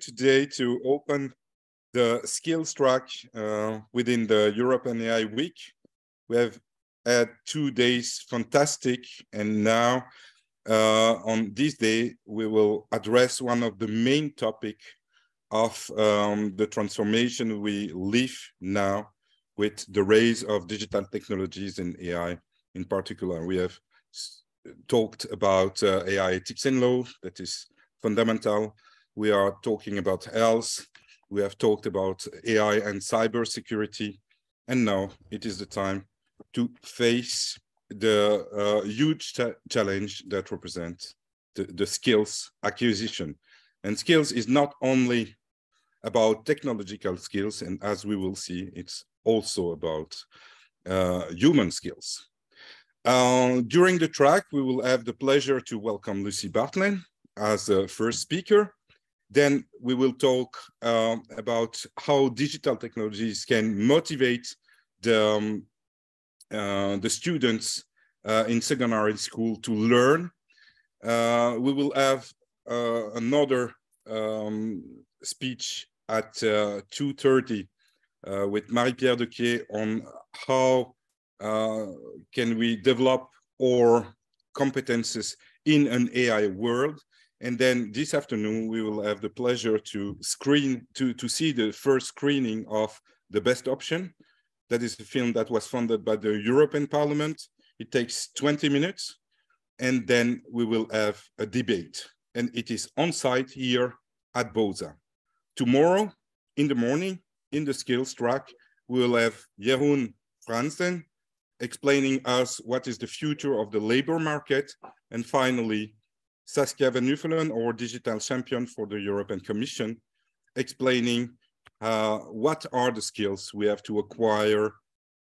today to open the skills track within the European AI Week. We have had 2 days fantastic, and now on this day, we will address one of the main topics of the transformation we live now with the rise of digital technologies and AI in particular. We have talked about AI ethics and law, that is fundamental. We are talking about health. We have talked about AI and cybersecurity. And now it is the time to face the huge challenge that represents the skills acquisition. And skills is not only about technological skills, and as we will see, it's also about human skills. During the track, we will have the pleasure to welcome Lucie Barthlen as the first speaker. Then we will talk about how digital technologies can motivate the students in secondary school to learn. We will have another speech at 2:30 with Marie-Pierre Dequier on how can we develop our competences in an AI world. And then this afternoon, we will have the pleasure to see the first screening of The Best Option. That is a film that was funded by the European Parliament. It takes 20 minutes, and then we will have a debate. And it is on site here at BOSA. Tomorrow, in the morning, in the skills track, we will have Jeroen Franzen explaining us what is the future of the labor market. And finally, Saskia Van Nuffelen, our digital champion for the European Commission, explaining what are the skills we have to acquire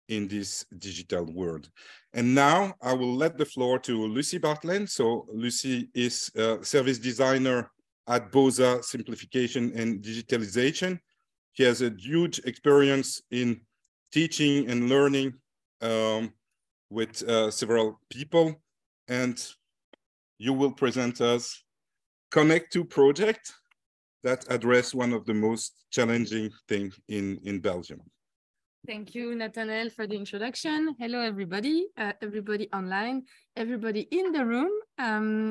in this digital world. And now I will let the floor to Lucie Barthlen. So Lucie is a service designer at BOSA Simplification and Digitalization. She has a huge experience in teaching and learning with several people. And you will present us Connectoo project that address one of the most challenging things in Belgium. Thank you, Nathanael, for the introduction. Hello, everybody, everybody online, everybody in the room.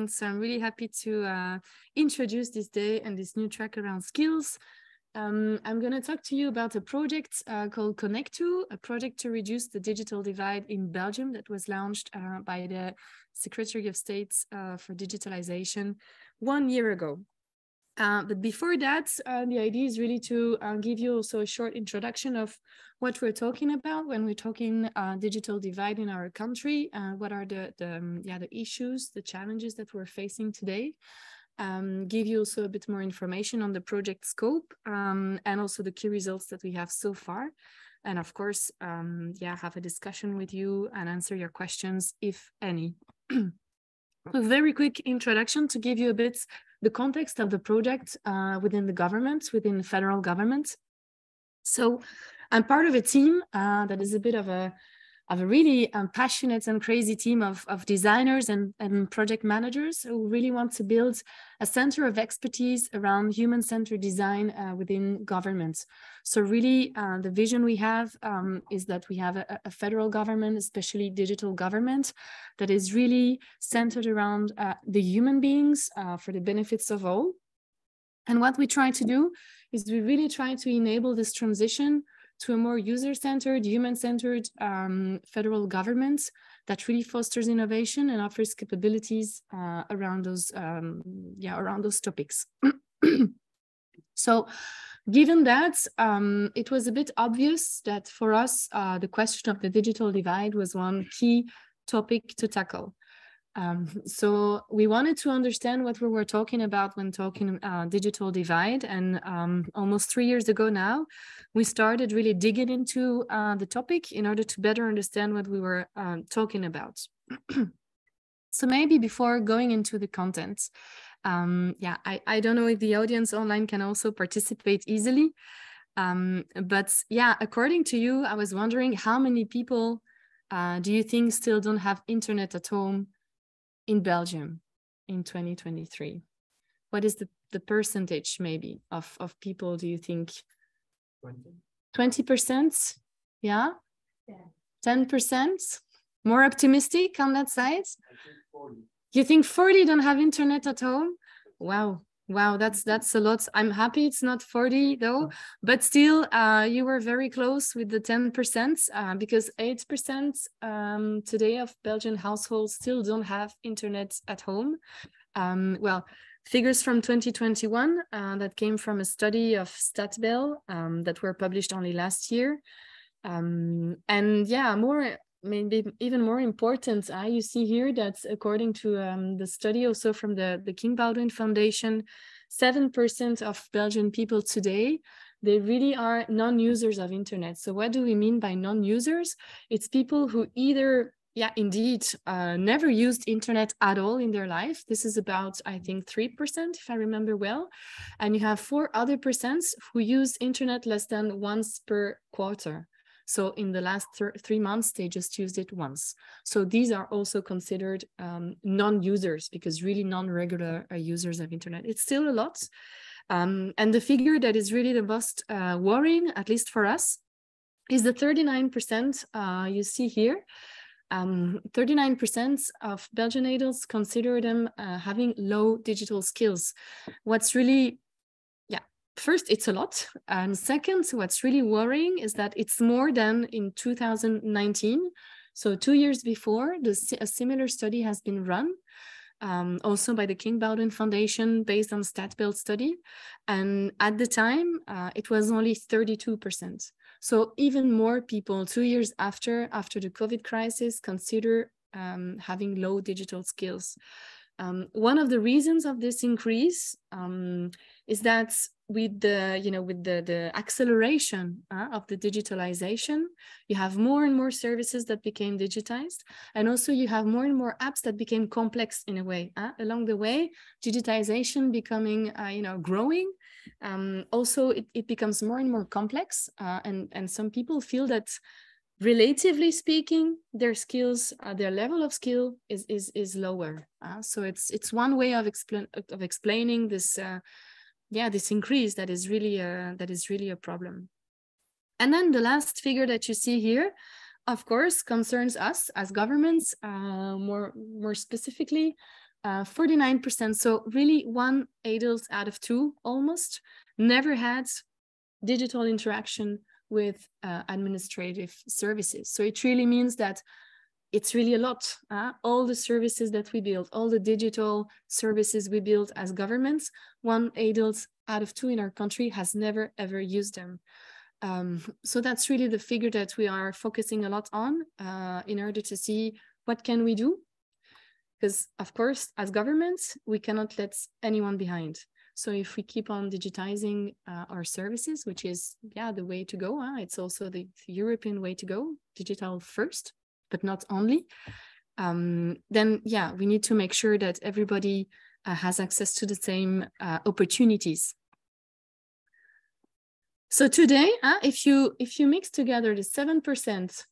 So I'm really happy to introduce this day and this new track around skills. I'm going to talk to you about a project called Connectoo, a project to reduce the digital divide in Belgium that was launched by the Secretary of State for Digitalization 1 year ago. But before that, the idea is really to give you also a short introduction of what we're talking about when we're talking digital divide in our country. What are the issues, the challenges that we're facing today. Give you also a bit more information on the project scope and also the key results that we have so far. And of course, have a discussion with you and answer your questions, if any. A very quick introduction to give you a bit the context of the project within the government, within the federal government. So I'm part of a team that is a bit of a really passionate and crazy team of designers and project managers who really want to build a center of expertise around human-centered design within government. So really the vision we have is that we have a federal government, especially digital government, that is really centered around the human beings for the benefits of all. And what we try to do is we really try to enable this transition to a more user-centered, human-centered federal government that really fosters innovation and offers capabilities around those topics. So, given that, it was a bit obvious that for us, the question of the digital divide was one key topic to tackle. So we wanted to understand what we were talking about when talking digital divide, and almost 3 years ago now, we started really digging into the topic in order to better understand what we were talking about. So maybe before going into the content, I don't know if the audience online can also participate easily, but yeah, according to you, I was wondering how many people do you think still don't have internet at home in Belgium in 2023? What is the the percentage maybe of people do you think? 20%? Yeah? 10%? More optimistic on that side? You think 40 don't have internet at home? Wow. Wow, that's a lot. I'm happy it's not 40 though, but still you were very close with the 10% because 8% today of Belgian households still don't have internet at home. Well, figures from 2021 that came from a study of StatBel that were published only last year. And yeah, maybe even more important, you see here that according to the study also from the King Baldwin Foundation, 7% of Belgian people today, they really are non-users of internet. So what do we mean by non-users? It's people who either, yeah, indeed, never used internet at all in their life. This is about, I think, 3%, if I remember well. And you have 4 other percents who use internet less than once per quarter. So in the last 3 months, they just used it once. So these are also considered non-users because really non-regular users of internet. It's still a lot. And the figure that is really the most worrying, at least for us, is the 39% you see here. 39% of Belgian adults consider them having low digital skills. What's really, first, it's a lot. And second, what's really worrying is that it's more than in 2019. So 2 years before, a similar study has been run, also by the King Baldwin Foundation based on StatBel study. And at the time, it was only 32%. So even more people 2 years after the COVID crisis consider having low digital skills. One of the reasons of this increase is that with the acceleration of the digitalization, you have more and more services that became digitized, and also you have more and more apps that became complex in a way. Along the way, digitization becoming growing. Also, it becomes more and more complex, and some people feel that, relatively speaking, their skills, their level of skill is lower. So it's one way of explaining this. This increase that is really a problem. And then the last figure that you see here, of course, concerns us as governments, more specifically, 49%. So really 1 adult out of 2 almost never had digital interaction with administrative services. So it really means that it's really a lot. All the services that we build, all the digital services we build as governments, 1 adult out of 2 in our country has never, ever used them. So that's really the figure that we are focusing a lot on in order to see what can we do. Because, of course, as governments, we cannot let anyone behind. So if we keep on digitizing our services, which is, the way to go, it's also the European way to go, digital first, but not only, then we need to make sure that everybody has access to the same opportunities. So today, if you mix together the 7%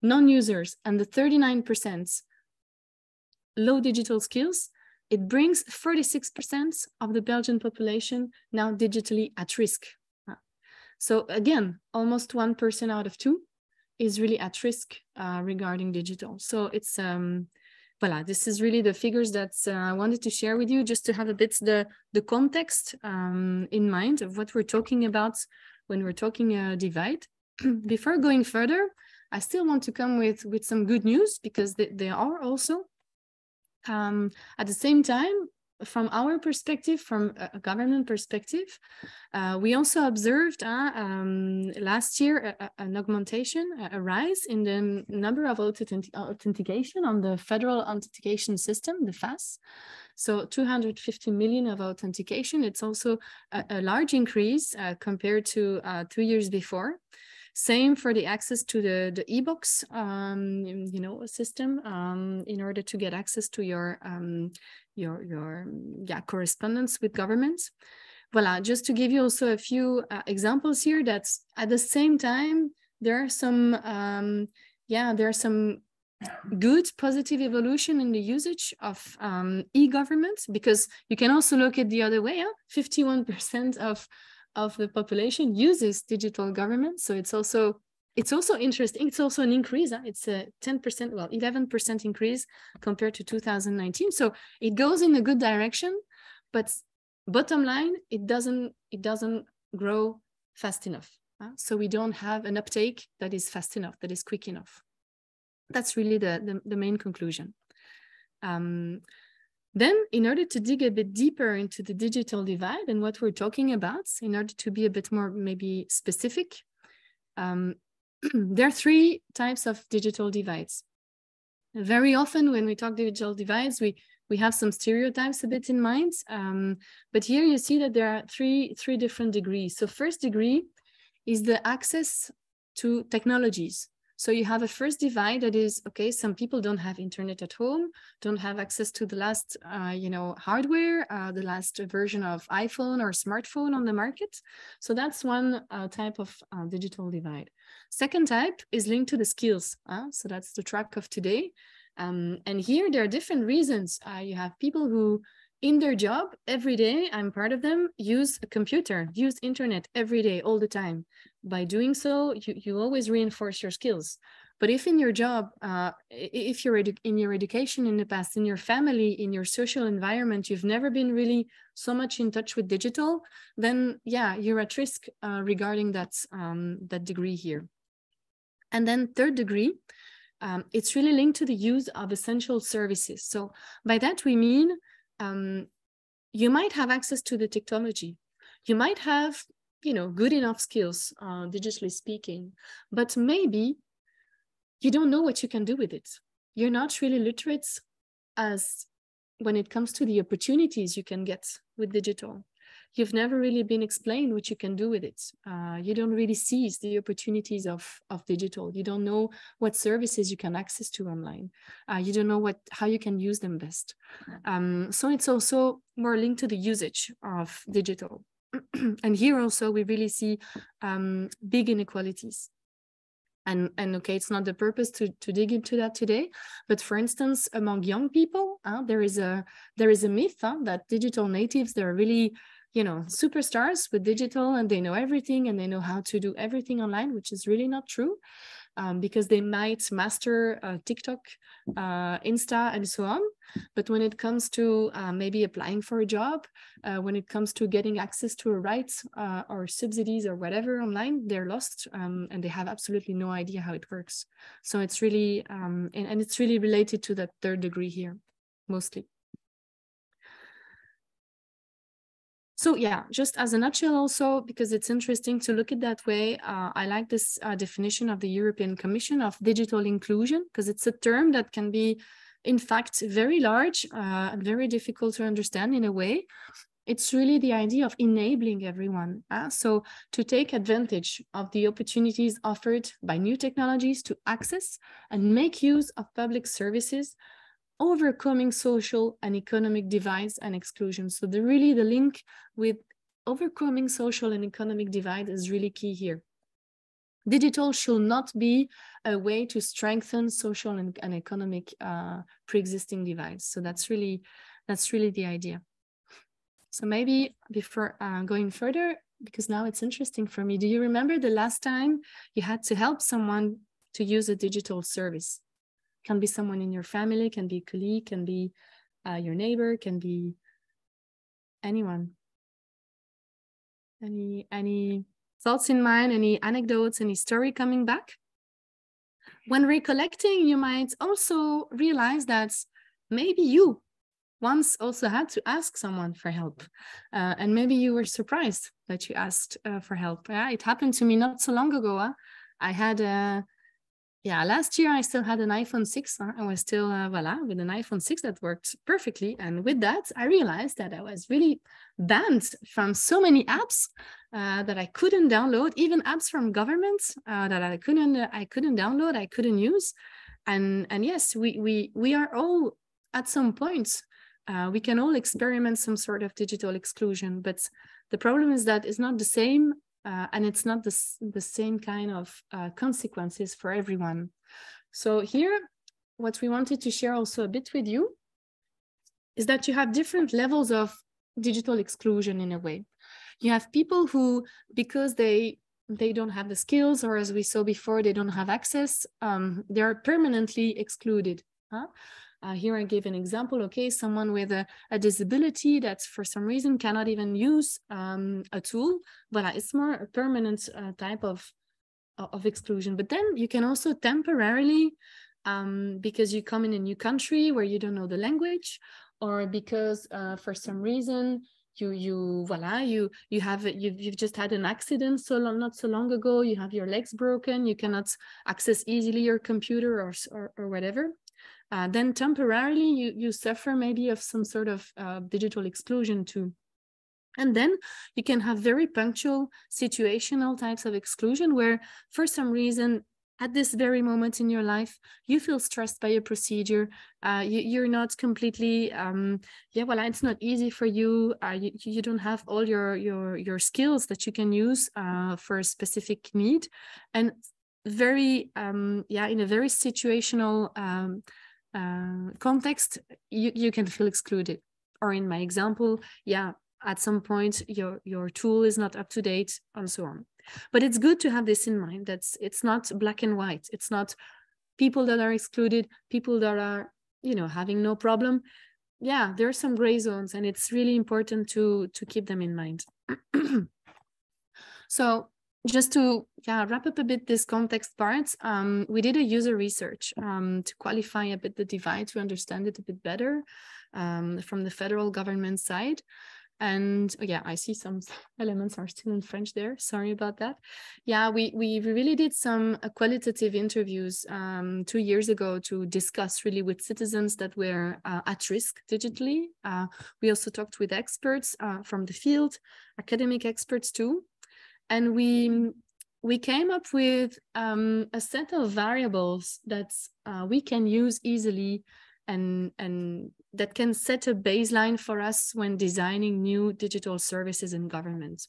non-users and the 39% low digital skills, it brings 46% of the Belgian population now digitally at risk. So again, almost 1 person out of 2 is really at risk regarding digital. So it's, this is really the figures that I wanted to share with you, just to have a bit the context in mind of what we're talking about when we're talking divide. Before going further, I still want to come with some good news, because they are also. At the same time, from our perspective, from a government perspective, we also observed last year an augmentation, a rise in the number of authentication on the federal authentication system, the FAS. So 250 million of authentication. It's also a large increase compared to 2 years before. Same for the access to the e-box, system in order to get access to your correspondence with governments. Voilà, just to give you also a few examples here, that at the same time there are some good positive evolution in the usage of e-government, because you can also look at the other way. 51% of the population uses digital government. So it's also interesting. It's also an increase. It's a 10%, well, 11% increase compared to 2019. So it goes in a good direction, but bottom line, it doesn't grow fast enough. So we don't have an uptake that is fast enough, that is quick enough. That's really the main conclusion. Then, in order to dig a bit deeper into the digital divide and what we're talking about, in order to be a bit more maybe specific, there are three types of digital divides. Very often when we talk digital divides, we have some stereotypes a bit in mind, but here you see that there are three different degrees. So first degree is the access to technologies. So you have a first divide that is, okay, some people don't have internet at home, don't have access to the last, hardware, the last version of iPhone or smartphone on the market. So that's one type of digital divide. Second type is linked to the skills. So that's the track of today. And here there are different reasons. You have people who in their job every day, I'm part of them, use a computer, use internet every day, all the time. By doing so, you always reinforce your skills. But if in your job, if you're in your education in the past, in your family, in your social environment, you've never been really so much in touch with digital, then yeah, you're at risk regarding that degree here. And then third degree, it's really linked to the use of essential services. So by that we mean, you might have access to the technology. You might have, good enough skills, digitally speaking, but maybe you don't know what you can do with it. You're not really literate as when it comes to the opportunities you can get with digital. You've never really been explained what you can do with it. You don't really seize the opportunities of digital. You don't know what services you can access to online. You don't know how you can use them best. So it's also more linked to the usage of digital. And here also we really see big inequalities. And okay, it's not the purpose to dig into that today, but for instance, among young people, there is a myth that digital natives, they're really superstars with digital and they know everything and they know how to do everything online, which is really not true, because they might master TikTok, Insta, and so on. But when it comes to maybe applying for a job, when it comes to getting access to a right or subsidies or whatever online, they're lost and they have absolutely no idea how it works. So it's really, and it's really related to that third degree here, mostly. So yeah, just as a nutshell also, because it's interesting to look at that way, I like this definition of the European Commission of digital inclusion, because it's a term that can be, in fact, very large and very difficult to understand in a way. It's really the idea of enabling everyone. So to take advantage of the opportunities offered by new technologies to access and make use of public services, overcoming social and economic divides and exclusion. So the link with overcoming social and economic divide is really key here. Digital should not be a way to strengthen social and economic pre-existing divides. So that's really the idea. So maybe before going further, because now it's interesting for me, do you remember the last time you had to help someone to use a digital service? Can be someone in your family, can be a colleague, can be your neighbor, can be anyone. Any thoughts in mind, any anecdotes, any story coming back? When recollecting, you might also realize that maybe you once also had to ask someone for help. And maybe you were surprised that you asked for help. It happened to me not so long ago. I had last year I still had an iPhone 6. I was still, with an iPhone 6 that worked perfectly. And with that, I realized that I was really banned from so many apps that I couldn't download, even apps from governments that I couldn't download, I couldn't use. And yes, we are all at some point, we can all experiment some sort of digital exclusion, but the problem is that it's not the same. And it's not the same kind of consequences for everyone. So here, what we wanted to share also a bit with you is that you have different levels of digital exclusion in a way. You have people who, because they don't have the skills, or as we saw before, they don't have access, they are permanently excluded. Here I give an example. Okay, someone with a disability that for some reason cannot even use a tool, but it's more a permanent type of exclusion. But then you can also temporarily, because you come in a new country where you don't know the language, or because for some reason you've just had an accident not so long ago, you have your legs broken, you cannot access easily your computer or whatever. Then temporarily you suffer maybe of some sort of digital exclusion too. And then you can have very punctual situational types of exclusion where for some reason at this very moment in your life, you feel stressed by a procedure. You're not completely, it's not easy for you. You don't have all your skills that you can use for a specific need. And very, in a very situational context, you can feel excluded. Or in my example, at some point your tool is not up to date and so on. But it's good to have this in mind, that it's not black and white. It's not people that are excluded, people that are, having no problem. Yeah, there are some gray zones, and it's really important to keep them in mind. So just to wrap up a bit this context part, we did a user research to qualify a bit the divide, to understand it a bit better from the federal government side. And I see some elements are still in French there. Sorry about that. Yeah, we really did some qualitative interviews 2 years ago to discuss really with citizens that were at risk digitally. We also talked with experts from the field, academic experts too. And we came up with a set of variables that we can use easily and that can set a baseline for us when designing new digital services in government.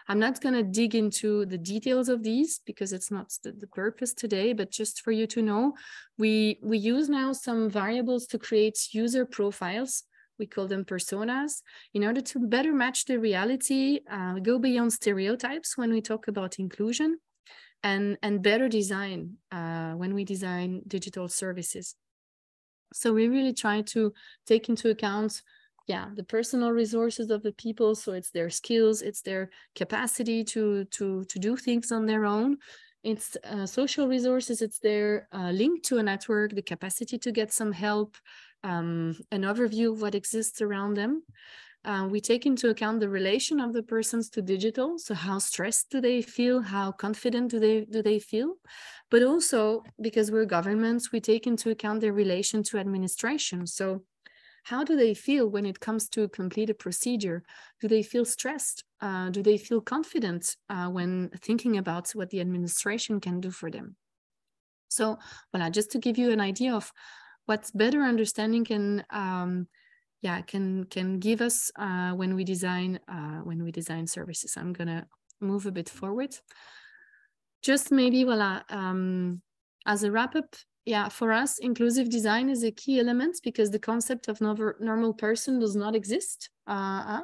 I'm not going to dig into the details of these because it's not the purpose today, but just for you to know, we use now some variables to create user profiles. We call them personas, in order to better match the reality, go beyond stereotypes when we talk about inclusion, and better design when we design digital services. So we really try to take into account, the personal resources of the people. So it's their skills, it's their capacity to do things on their own. It's social resources, it's their link to a network, the capacity to get some help, an overview of what exists around them. We take into account the relation of the persons to digital. So how stressed do they feel? How confident do they feel? But also, because we're governments, we take into account their relation to administration. So how do they feel when it comes to complete a procedure? Do they feel stressed? Do they feel confident when thinking about what the administration can do for them? So, just to give you an idea of what better understanding can give us when we design services. I'm gonna move a bit forward. Just maybe as a wrap up, for us, inclusive design is a key element because the concept of normal person does not exist.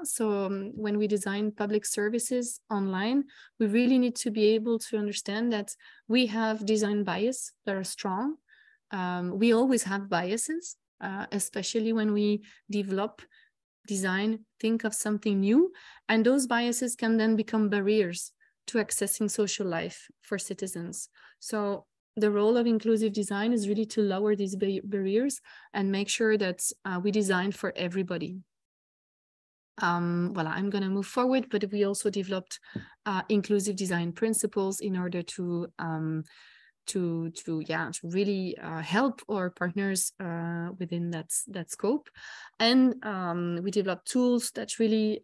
So when we design public services online, we really need to be able to understand that we have design bias that are strong. We always have biases, especially when we develop, design, think of something new, and those biases can then become barriers to accessing social life for citizens. So the role of inclusive design is really to lower these barriers and make sure that we design for everybody. I'm going to move forward, but we also developed inclusive design principles in order to really help our partners within that scope. And we developed tools that really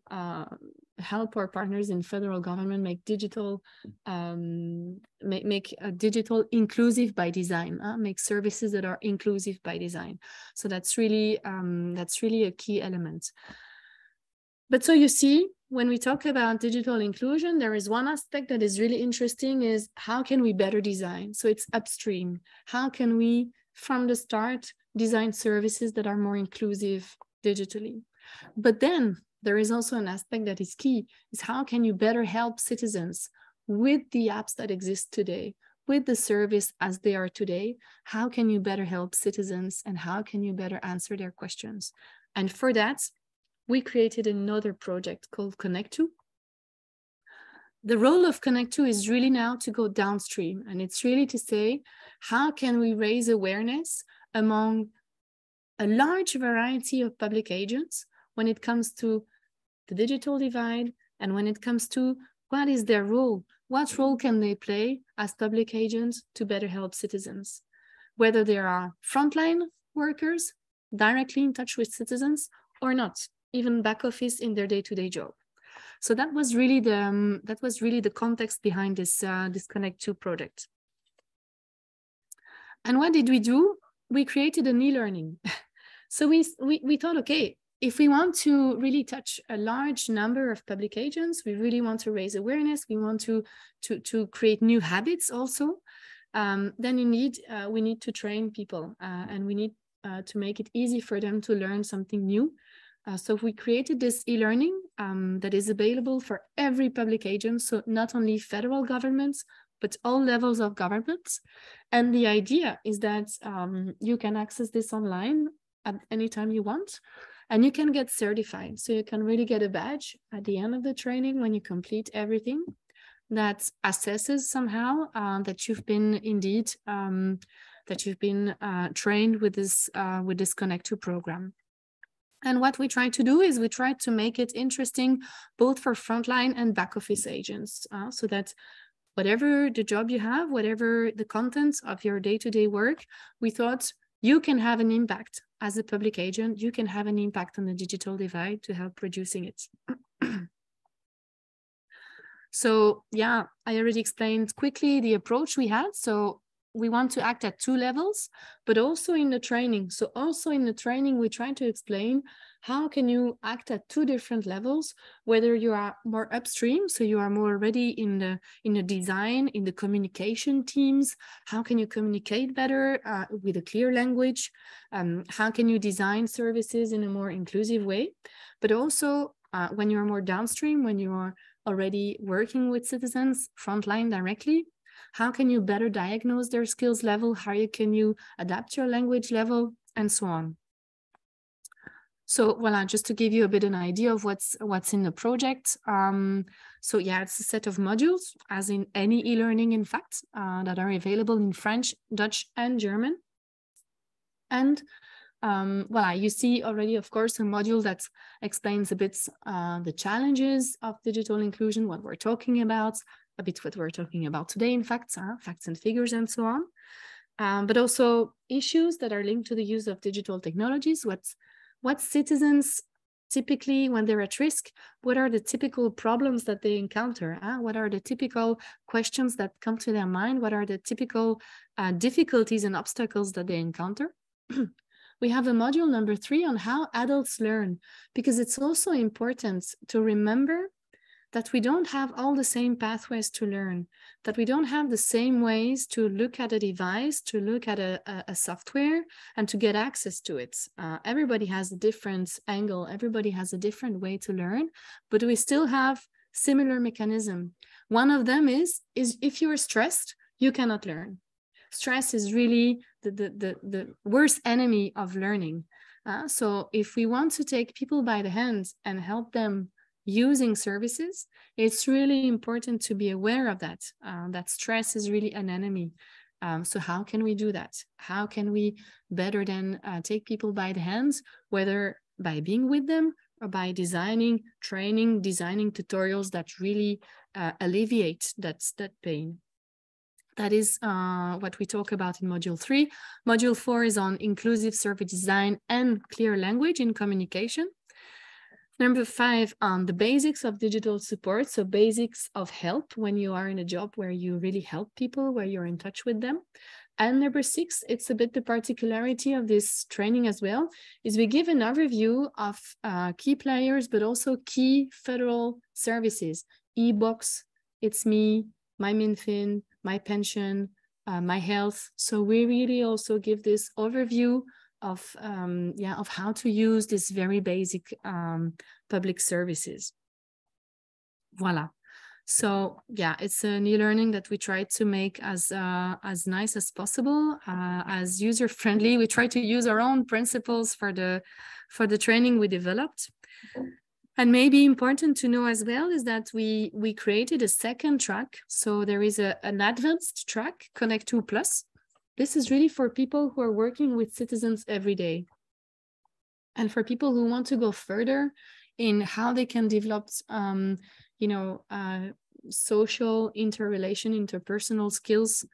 help our partners in federal government make digital, make a digital inclusive by design, make services that are inclusive by design. So that's really a key element. But so you see, when we talk about digital inclusion, there is one aspect that is really interesting, is how can we better design? So it's upstream. How can we from the start, design services that are more inclusive digitally. But then there is also an aspect that is key, is how can you better help citizens with the apps that exist today, with the service as they are today? How can you better help citizens and how can you better answer their questions? And for that, we created another project called Connectoo. The role of Connectoo is really now to go downstream, and it's really to say, how can we raise awareness among a large variety of public agents when it comes to the digital divide and when it comes to what is their role? What role can they play as public agents to better help citizens? Whether they are frontline workers directly in touch with citizens or not, even back office in their day-to-day job. So that was really the context behind this Connectoo project. And what did we do? We created an e-learning. So we thought, okay, if we want to really touch a large number of public agents, we really want to raise awareness, we want to create new habits also, then indeed we need to train people and we need to make it easy for them to learn something new. So we created this e-learning that is available for every public agent, so not only federal governments, but all levels of governments. And the idea is that you can access this online at any time you want, and you can get certified. So you can really get a badge at the end of the training when you complete everything that assesses somehow that you've been indeed, trained with this Connectoo program. And what we try to do is we try to make it interesting both for frontline and back office agents, so that whatever the job you have, whatever the content of your day-to-day work, we thought you can have an impact as a public agent, you can have an impact on the digital divide to help reducing it. So yeah, I already explained quickly the approach we had. So we want to act at 2 levels, but also in the training. So also in the training, we try to explain how can you act at 2 different levels, whether you are more upstream, so you are more already in the design, in the communication teams. How can you communicate better with a clear language? How can you design services in a more inclusive way? But also when you're more downstream, when you are already working with citizens frontline directly, how can you better diagnose their skills level? How can you adapt your language level, and so on? So voilà, just to give you a bit an idea of what's in the project. So yeah, it's a set of modules, as in any e-learning, in fact, that are available in French, Dutch, and German. And voilà, you see already, of course, a module that explains a bit the challenges of digital inclusion, what we're talking about, a bit what we're talking about today, in fact, facts and figures and so on. But also issues that are linked to the use of digital technologies. What citizens typically, when they're at risk, what are the typical problems that they encounter? What are the typical questions that come to their mind? What are the typical difficulties and obstacles that they encounter? We have a module number 3 on how adults learn, because it's also important to remember that we don't have all the same pathways to learn, that we don't have the same ways to look at a device, to look at a software, and to get access to it. Everybody has a different angle, everybody has a different way to learn, but we still have similar mechanism. One of them is if you're stressed, you cannot learn. Stress is really the worst enemy of learning. So if we want to take people by the hand and help them using services, it's really important to be aware of that, that stress is really an enemy. So how can we do that? How can we better than take people by the hands, whether by being with them or by designing tutorials that really alleviate that pain? That is what we talk about in Module 3. Module 4 is on inclusive service design and clear language in communication. Number 5 on the basics of digital support, so basics of help when you are in a job where you really help people, where you're in touch with them. And number 6, it's a bit the particularity of this training as well, is we give an overview of key players, but also key federal services, e-box, It's Me, My MinFin, My Pension, my health. So we really also give this overview of how to use these very basic public services. Voila. So yeah, it's a new learning that we try to make as nice as possible, as user friendly. We try to use our own principles for the training we developed. And maybe important to know as well is that we created a second track. So there is an advanced track, Connectoo Plus. This is really for people who are working with citizens every day, and for people who want to go further in how they can develop social interpersonal skills,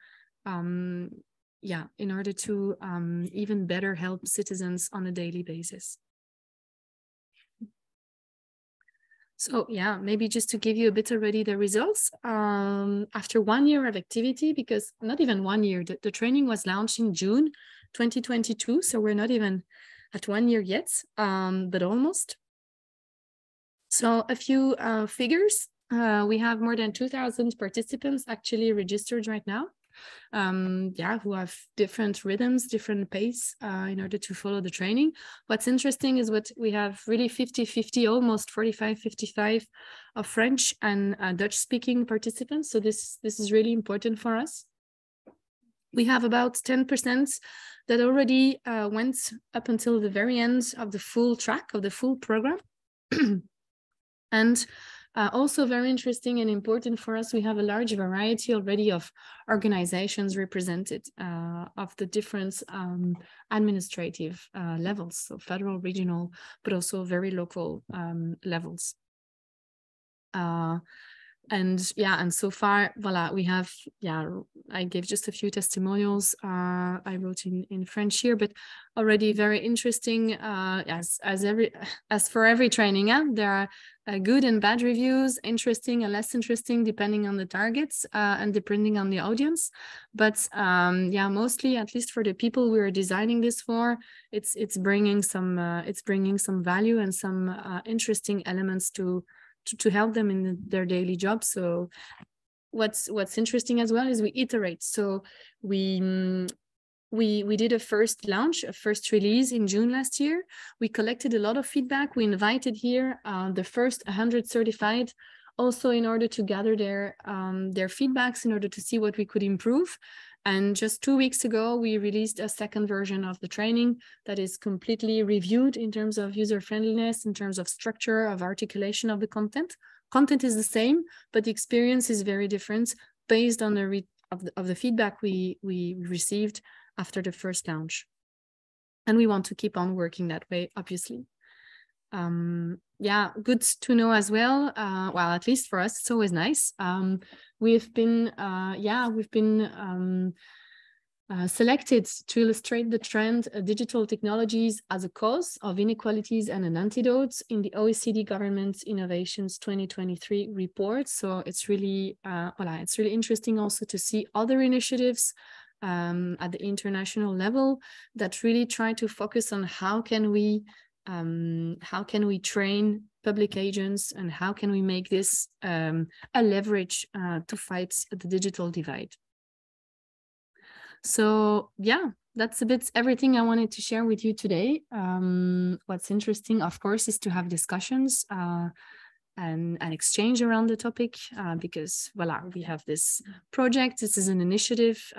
in order to even better help citizens on a daily basis. So yeah, maybe just to give you a bit already the results, after 1 year of activity, because not even 1 year, the training was launched in June 2022, so we're not even at 1 year yet, but almost. So a few figures. We have more than 2,000 participants actually registered right now, who have different rhythms, different pace in order to follow the training. What's interesting is what we have really 50-50, almost 45-55 of French and Dutch-speaking participants. So this is really important for us. We have about 10% that already went up until the very end of the full track, of the full program. And also very interesting and important for us, we have a large variety already of organizations represented of the different administrative levels, so federal, regional, but also very local levels. And so far, voila, we have, I gave just a few testimonials I wrote in French here, but already very interesting, as for every training, there are good and bad reviews, interesting and less interesting, depending on the targets and depending on the audience. But mostly, at least for the people we are designing this for, it's bringing some value and some interesting elements to help them in their daily job. So what's interesting as well is we iterate. So we did a first launch, a first release in June last year. We collected a lot of feedback. We invited here the first 100 certified, also in order to gather their feedbacks, in order to see what we could improve. And just 2 weeks ago, we released a second version of the training that is completely reviewed in terms of user friendliness, in terms of structure, of articulation of the content. Content is the same, but the experience is very different based on the feedback we received after the first launch. And we want to keep on working that way, obviously. Good to know as well. Well, at least for us, it's always nice. We've been selected to illustrate the trend digital technologies as a cause of inequalities and an antidote in the OECD Government Innovations 2023 report. So it's really interesting also to see other initiatives at the international level that really try to focus on how can we train public agents and how can we make this a leverage to fight the digital divide. So that's a bit everything I wanted to share with you today. What's interesting, of course, is to have discussions and exchange around the topic because voila, we have this project. This is an initiative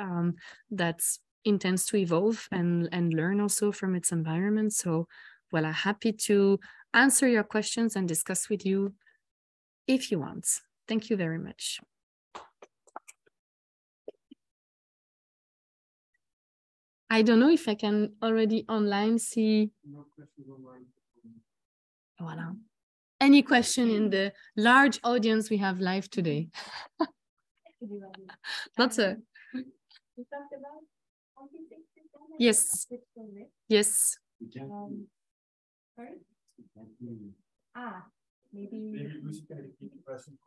that intends to evolve and learn also from its environment. So voila, happy to answer your questions and discuss with you if you want. Thank you very much. I don't know if I can already online see. No questions online. Voila. Any question in the large audience we have live today? Lots of. Yes. Yes. Maybe Lucie can repeat the question.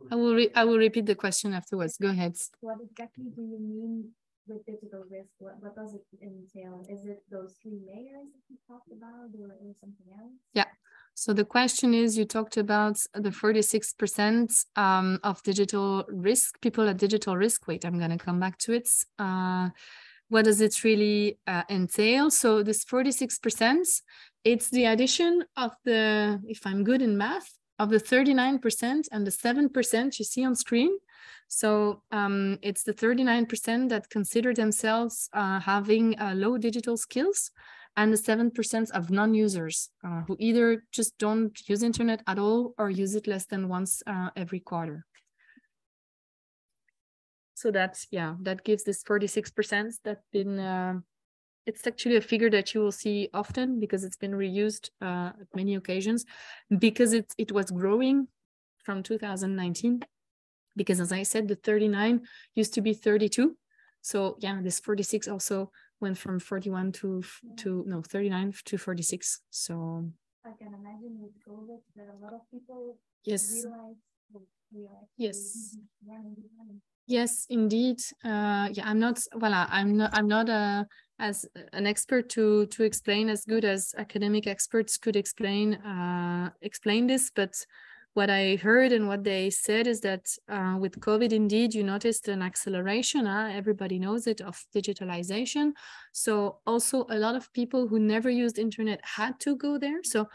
I will repeat the question afterwards. Go ahead. What exactly do you mean with digital risk? What does it entail? Is it those 3 layers that you talked about or something else? Yeah. So the question is, you talked about the 46% of digital risk, people at digital risk. Wait, I'm going to come back to it. What does it really entail? So this 46%, it's the addition of the, if I'm good in math, of the 39% and the 7% you see on screen. So it's the 39% that consider themselves having low digital skills, and the 7% of non-users who either just don't use internet at all or use it less than once every quarter. So that's, yeah, that gives this 46% that been, it's actually a figure that you will see often because it's been reused at many occasions, because it was growing from 2019. Because as I said, the 39 used to be 32. So yeah, this 46 also went from 41 to 39 to 46. So I can imagine with COVID that a lot of people yes, yes, yes, indeed. Yeah, I'm not as an expert to explain as good as academic experts could explain this, but what I heard and what they said is that with COVID, indeed, you noticed an acceleration, everybody knows it, of digitalization. So also a lot of people who never used internet had to go there. So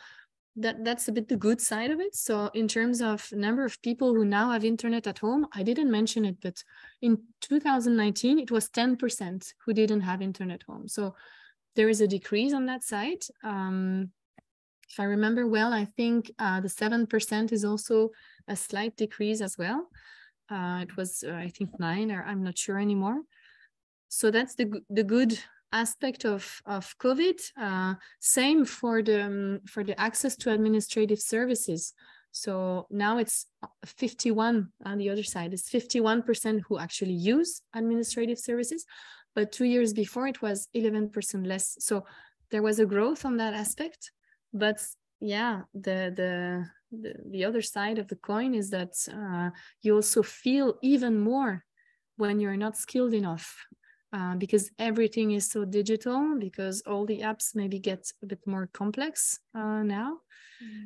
that's a bit the good side of it. So in terms of number of people who now have internet at home, I didn't mention it, but in 2019, it was 10% who didn't have internet home. So there is a decrease on that side. If I remember well, I think the 7% is also a slight decrease as well. It was, I think 9, or I'm not sure anymore. So that's the good aspect of COVID. Same for the access to administrative services. So now it's 51 on the other side. It's 51% who actually use administrative services, but 2 years before it was 11% less. So there was a growth on that aspect. But yeah, the other side of the coin is that you also feel even more when you're not skilled enough, because everything is so digital, because all the apps maybe get a bit more complex now.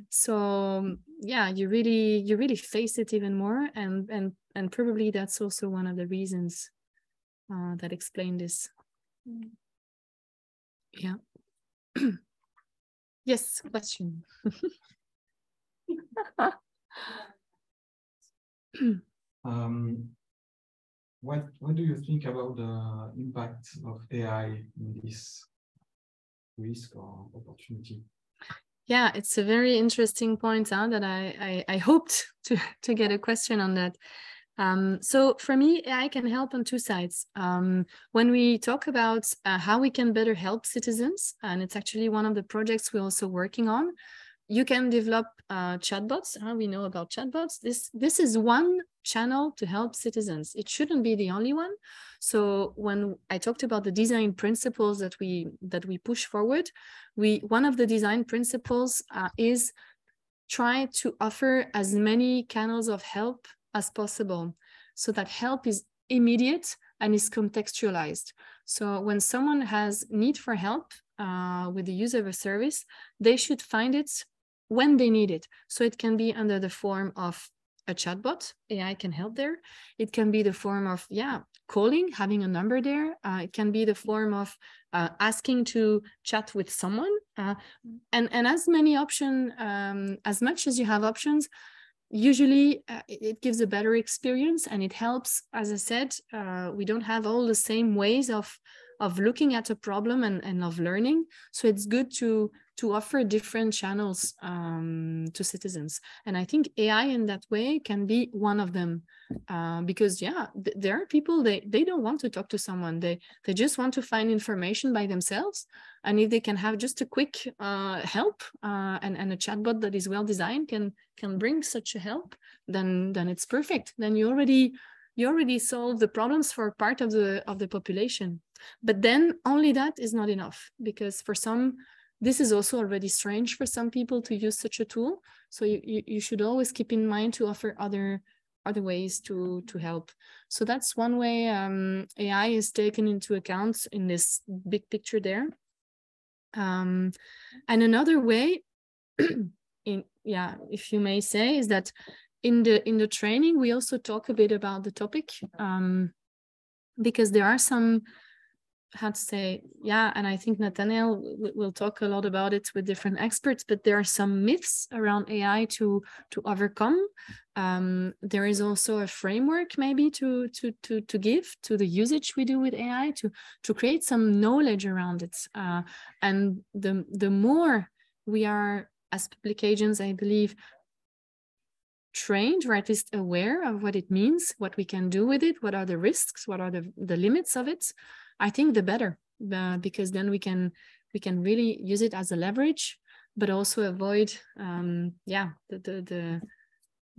So yeah, you really face it even more, and probably that's also one of the reasons that explain this. Yeah. Yes, question. What do you think about the impact of AI in this risk or opportunity? Yeah, it's a very interesting point that I hoped to get a question on that. So for me, AI can help on two sides. When we talk about how we can better help citizens, and it's actually one of the projects we're also working on, you can develop chatbots. We know about chatbots. This is one channel to help citizens. It shouldn't be the only one. So when I talked about the design principles that we push forward, one of the design principles is try to offer as many channels of help as possible, so that help is immediate and is contextualized. So when someone has need for help with the use of a service, they should find it when they need it. So it can be under the form of a chatbot. AI can help there. It can be the form of, calling, having a number there. It can be the form of asking to chat with someone. And as many options, as much as you have options, usually it gives a better experience, and it helps. As I said, we don't have all the same ways of looking at a problem and of learning. So it's good to offer different channels to citizens. And I think AI in that way can be one of them, because there are people, they don't want to talk to someone. They just want to find information by themselves. And if they can have just a quick help and a chatbot that is well designed can bring such a help, then it's perfect. Then you already solve the problems for part of the population. But then only that is not enough, because for some, this is also already strange for some people to use such a tool. So you should always keep in mind to offer other ways to help. So that's one way AI is taken into account in this big picture there. And another way if you may say, is that in the training we also talk a bit about the topic, because there are some, how to say, and I think Nathaniel will talk a lot about it with different experts, but there are some myths around AI to overcome. There is also a framework maybe to give to the usage we do with AI to create some knowledge around it. And the more we are, as public agents, I believe, trained or at least aware of what it means, what we can do with it, what are the risks, what are the limits of it, I think the better, because then we can really use it as a leverage, but also avoid the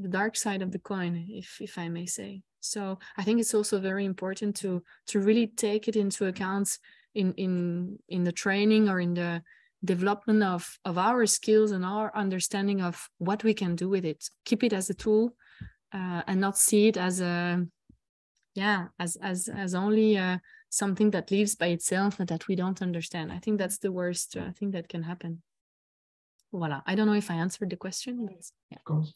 dark side of the coin, if I may say. So I think it's also very important to really take it into account in the training or in the development of our skills and our understanding of what we can do with it. Keep it as a tool, and not see it as a as only something that lives by itself and that we don't understand. I think that's the worst thing that can happen. Voila. I don't know if I answered the question, but yeah. Of course.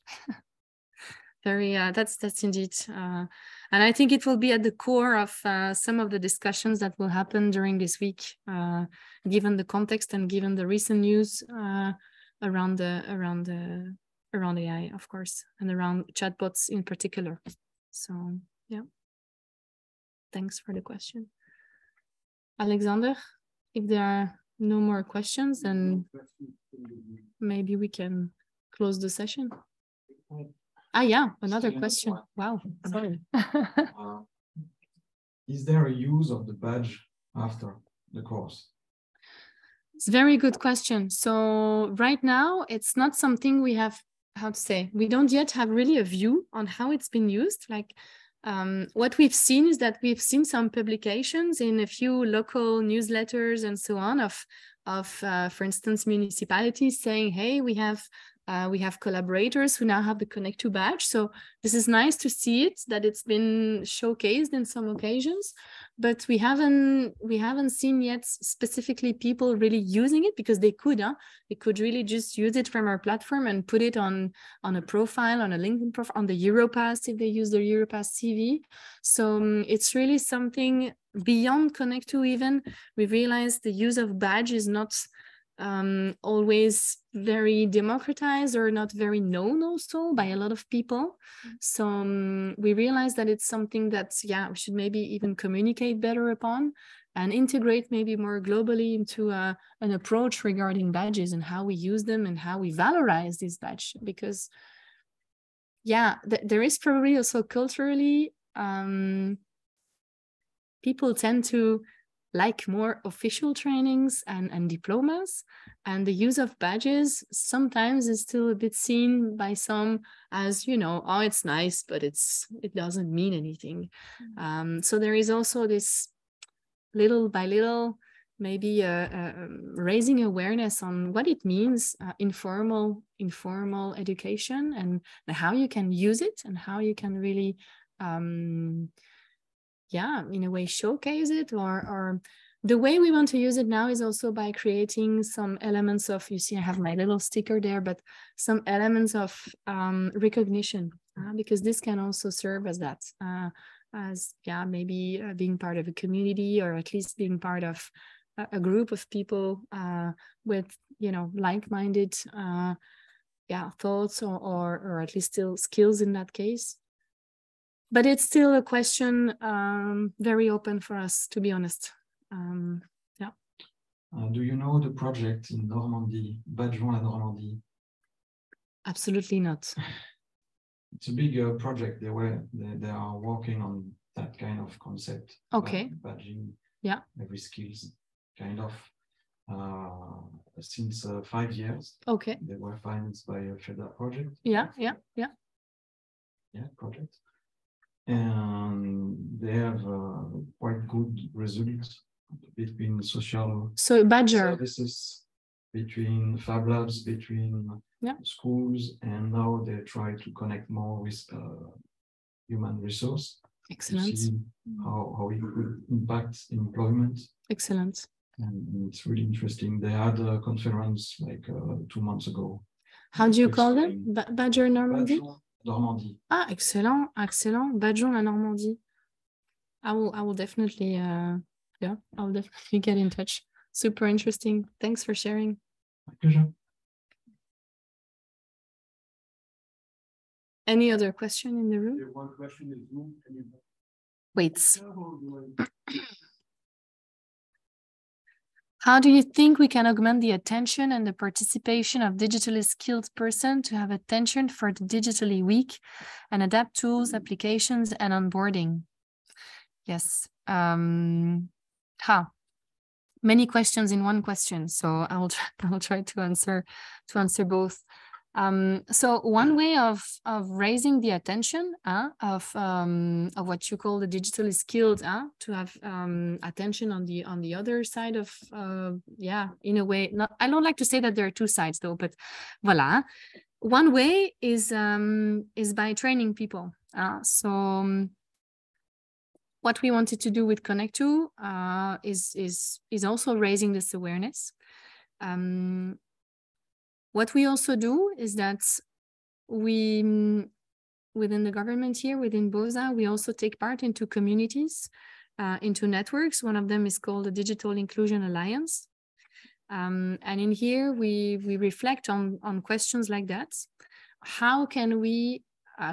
Very, that's indeed. And I think it will be at the core of some of the discussions that will happen during this week, given the context and given the recent news around AI, of course, and around chatbots in particular. So, yeah. Thanks for the question. Alexander, if there are no more questions, then maybe we can close the session. Another question. Wow, sorry. Is there a use of the badge after the course? It's a very good question. So right now, it's not something we have, how to say, we don't yet have really a view on how it's been used. Like, what we've seen is that we've seen some publications in a few local newsletters and so on of for instance, municipalities saying, hey, we have collaborators who now have the Connectoo badge. So this is nice to see it, that it's been showcased in some occasions, but we haven't seen yet specifically people really using it, because they could really just use it from our platform and put it on a profile, on a LinkedIn profile, on the Europass if they use the Europass CV. So it's really something beyond Connectoo. Even we realized the use of badge is not always very democratized or not very known also by a lot of people. So we realized that it's something that we should maybe even communicate better upon and integrate maybe more globally into an approach regarding badges and how we use them and how we valorize this badge. Because there is probably also culturally people tend to like more official trainings and diplomas, and the use of badges sometimes is still a bit seen by some as, oh, it's nice, but it doesn't mean anything. So there is also this little by little, maybe raising awareness on what it means, informal education, and how you can use it and how you can really in a way showcase it, or the way we want to use it now is also by creating some elements of, you see I have my little sticker there, but some elements of recognition, because this can also serve as that, maybe being part of a community, or at least being part of a group of people with like-minded thoughts, or at least still skills in that case. But it's still a question very open for us, to be honest. Do you know the project in Normandy, Badgeons la Normandie? Absolutely not. It's a big project. They are working on that kind of concept. Okay. Badging. Yeah. Every skills, kind of. Since 5 years. Okay. They were financed by a federal project. Yeah. Project. And they have quite good results between social services, between Fab Labs, between schools, and now they try to connect more with human resource. Excellent. To see how it could impact employment. Excellent. And it's really interesting. They had a conference like 2 months ago. How do you call them? Badger Normandy? Normandie. Ah, excellent, excellent. Badger la Normandie. I will definitely, yeah, I'll definitely get in touch. Super interesting. Thanks for sharing. My pleasure. Any other question in the room? One question is Zoom. Wait. How do you think we can augment the attention and the participation of digitally skilled person to have attention for the digitally weak and adapt tools, applications, and onboarding? Yes. Many questions in one question, so I will try to answer both. So one way of raising the attention of what you call the digitally skilled to have attention on the other side of yeah, in a way, not, I don't like to say that there are two sides though, but voila. One way is by training people. What we wanted to do with Connectoo is also raising this awareness. What we also do is that we, within the government here, within BOSA, we also take part into communities, into networks. One of them is called the Digital Inclusion Alliance. And in here, we reflect on questions like that. How can we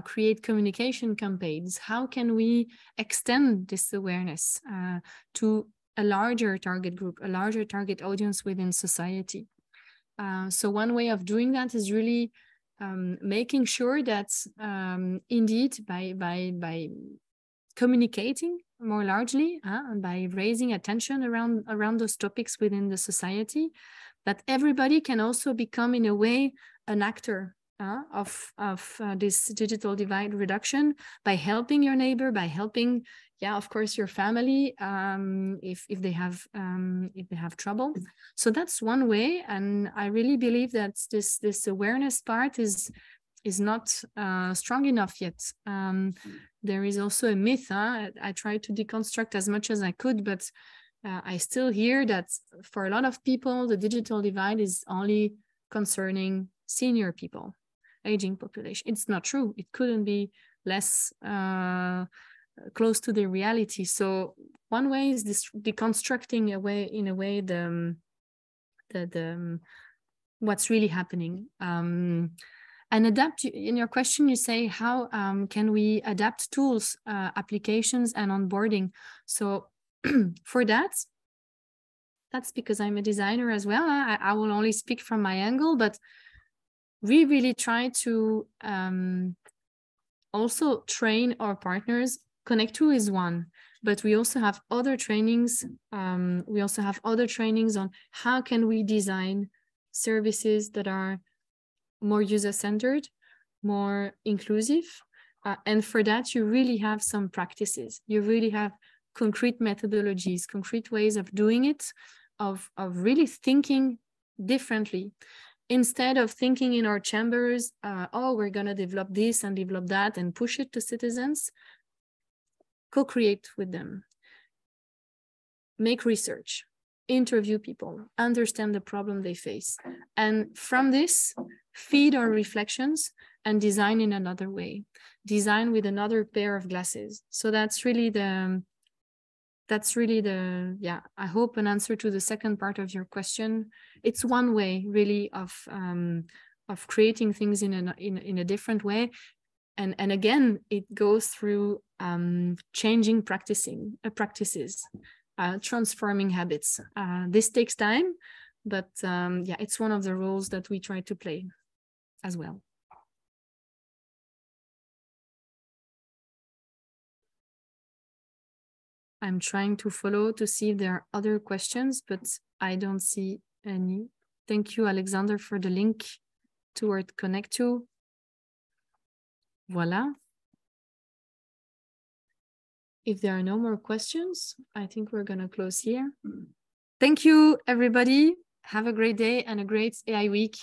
create communication campaigns? How can we extend this awareness to a larger target group, a larger target audience within society? So one way of doing that is really making sure that indeed by communicating more largely and by raising attention around those topics within the society, that everybody can also become in a way an actor of this digital divide reduction by helping your neighbor, by helping, yeah, of course, your family if they have trouble. So that's one way, and I really believe that this awareness part is not strong enough yet. There is also a myth. I tried to deconstruct as much as I could, but I still hear that for a lot of people, the digital divide is only concerning senior people, aging population. It's not true. It couldn't be less close to the reality. So one way is this deconstructing in a way the what's really happening. And adapt, in your question, you say, how can we adapt tools, applications, and onboarding? So for that's because I'm a designer as well. I will only speak from my angle, but we really try to also train our partners. Connectoo is one, but we also have other trainings. We also have other trainings on how can we design services that are more user-centered, more inclusive. And for that, you really have some practices. You really have concrete methodologies, concrete ways of doing it, of really thinking differently. Instead of thinking in our chambers, oh, we're going to develop this and develop that and push it to citizens, co-create with them, make research, interview people, understand the problem they face. And from this, feed our reflections and design in another way, design with another pair of glasses. So that's really the, yeah, I hope an answer to the second part of your question. It's one way really of creating things in a different way. And again, it goes through changing practices, transforming habits. This takes time, but yeah, it's one of the roles that we try to play as well. I'm trying to follow to see if there are other questions, but I don't see any. Thank you, Alexander, for the link toward Connectoo. Voila. If there are no more questions, I think we're going to close here. Thank you, everybody. Have a great day and a great AI week.